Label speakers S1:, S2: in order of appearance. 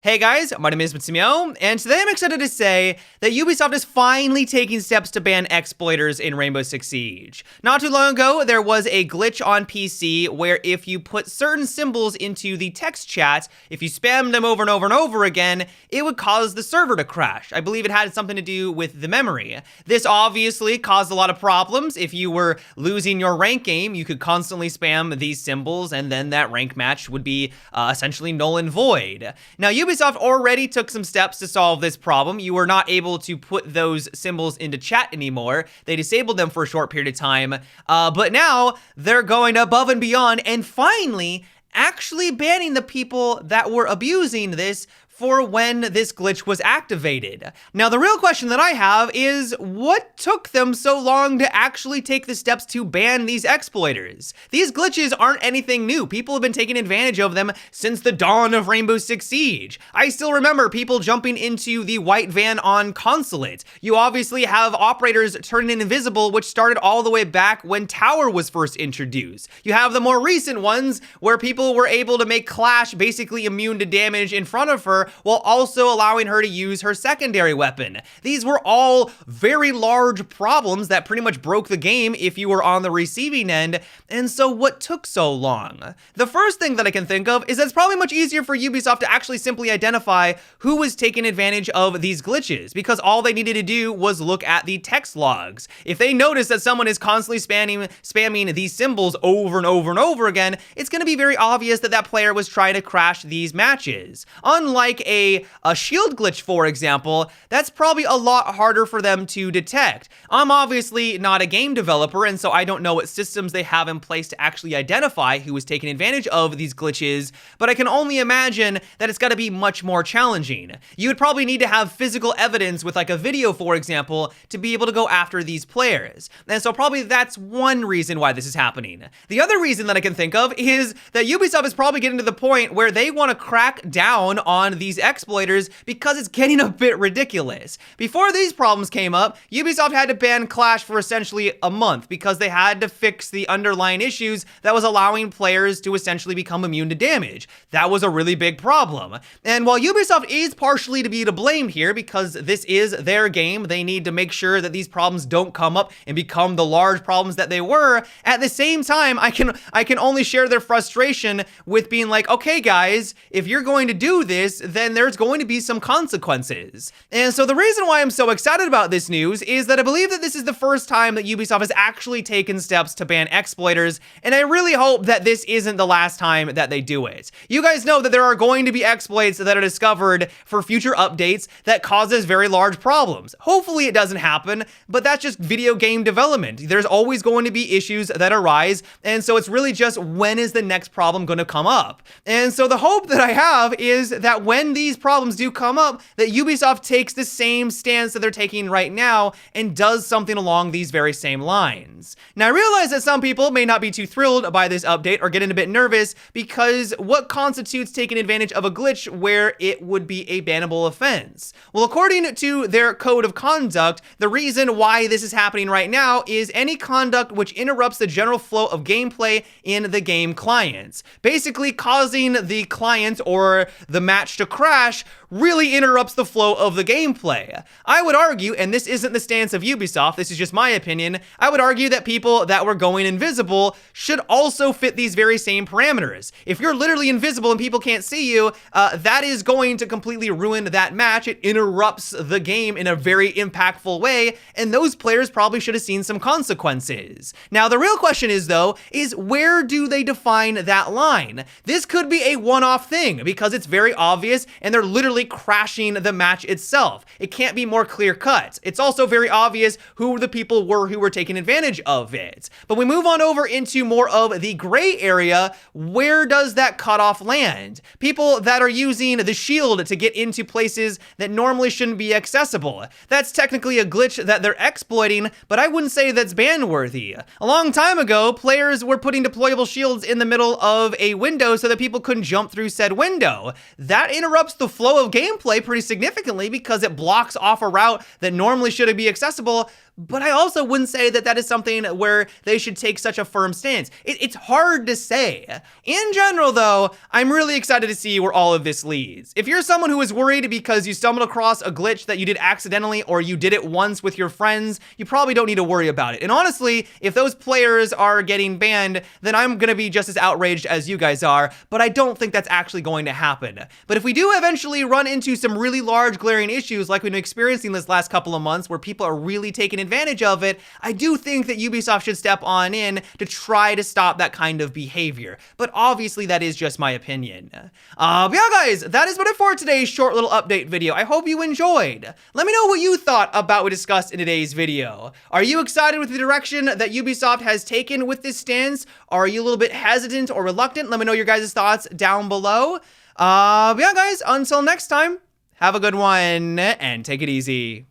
S1: Hey guys, my name is Matsumo, and today I'm excited to say that Ubisoft is finally taking steps to ban exploiters in Rainbow Six Siege. Not too long ago, there was a glitch on PC where if you put certain symbols into the text chat, if you spammed them over and over and over again, it would cause the server to crash. I believe it had something to do with the memory. This obviously caused a lot of problems. If you were losing your rank game, you could constantly spam these symbols, and then that rank match would be essentially null and void. Now, Ubisoft already took some steps to solve this problem. You were not able to put those symbols into chat anymore. They disabled them for a short period of time, but now they're going above and beyond and finally actually banning the people that were abusing this for when this glitch was activated. Now, the real question that I have is, what took them so long to actually take the steps to ban these exploiters? These glitches aren't anything new. People have been taking advantage of them since the dawn of Rainbow Six Siege. I still remember people jumping into the white van on Consulate. You obviously have operators turning invisible, which started all the way back when Tower was first introduced. You have the more recent ones where people were able to make Clash basically immune to damage in front of her, while also allowing her to use her secondary weapon. These were all very large problems that pretty much broke the game if you were on the receiving end, and so what took so long? The first thing that I can think of is that it's probably much easier for Ubisoft to actually simply identify who was taking advantage of these glitches, because all they needed to do was look at the text logs. If they notice that someone is constantly spamming these symbols over and over and over again, it's going to be very obvious that that player was trying to crash these matches. Unlike a shield glitch, for example, that's probably a lot harder for them to detect. I'm obviously not a game developer, and so I don't know what systems they have in place to actually identify who is taking advantage of these glitches, but I can only imagine that it's got to be much more challenging. You would probably need to have physical evidence with like a video, for example, to be able to go after these players. And so probably that's one reason why this is happening. The other reason that I can think of is that Ubisoft is probably getting to the point where they want to crack down on these exploiters because it's getting a bit ridiculous. Before these problems came up, Ubisoft had to ban Clash for essentially a month because they had to fix the underlying issues that was allowing players to essentially become immune to damage. That was a really big problem. And while Ubisoft is partially to be to blame here because this is their game, they need to make sure that these problems don't come up and become the large problems that they were. At the same time, I can only share their frustration with being like, okay guys, if you're going to do this, then there's going to be some consequences. And so the reason why I'm so excited about this news is that I believe that this is the first time that Ubisoft has actually taken steps to ban exploiters, and I really hope that this isn't the last time that they do it. You guys know that there are going to be exploits that are discovered for future updates that causes very large problems. Hopefully it doesn't happen, but that's just video game development. There's always going to be issues that arise, and so it's really just when is the next problem going to come up? And so the hope that I have is that when these problems do come up, that Ubisoft takes the same stance that they're taking right now and does something along these very same lines. Now, I realize that some people may not be too thrilled by this update or getting a bit nervous because what constitutes taking advantage of a glitch where it would be a bannable offense? Well, according to their code of conduct, the reason why this is happening right now is any conduct which interrupts the general flow of gameplay in the game clients. Basically causing the client or the match to crash really interrupts the flow of the gameplay. I would argue, and this isn't the stance of Ubisoft, this is just my opinion, I would argue that people that were going invisible should also fit these very same parameters. If you're literally invisible and people can't see you, that is going to completely ruin that match. It interrupts the game in a very impactful way, and those players probably should have seen some consequences. Now, the real question is, though, is where do they define that line? This could be a one-off thing because it's very obvious and they're literally crashing the match itself. It can't be more clear cut. It's also very obvious who the people were who were taking advantage of it. But we move on over into more of the gray area. Where does that cutoff land? People that are using the shield to get into places that normally shouldn't be accessible. That's technically a glitch that they're exploiting, but I wouldn't say that's ban-worthy. A long time ago, players were putting deployable shields in the middle of a window so that people couldn't jump through said window. That interrupts the flow of difficult gameplay pretty significantly because it blocks off a route that normally shouldn't be accessible. But I also wouldn't say that that is something where they should take such a firm stance. It's hard to say. In general, though, I'm really excited to see where all of this leads. If you're someone who is worried because you stumbled across a glitch that you did accidentally or you did it once with your friends, you probably don't need to worry about it. And honestly, if those players are getting banned, then I'm gonna be just as outraged as you guys are, but I don't think that's actually going to happen. But if we do eventually run into some really large glaring issues like we've been experiencing this last couple of months where people are really taking advantage of it, I do think that Ubisoft should step on in to try to stop that kind of behavior. But obviously that is just my opinion. But yeah guys, that is about it for today's short little update video. I hope you enjoyed. Let me know what you thought about what we discussed in today's video. Are you excited with the direction that Ubisoft has taken with this stance? Are you a little bit hesitant or reluctant? Let me know your guys' thoughts down below. But yeah guys, until next time, have a good one and take it easy.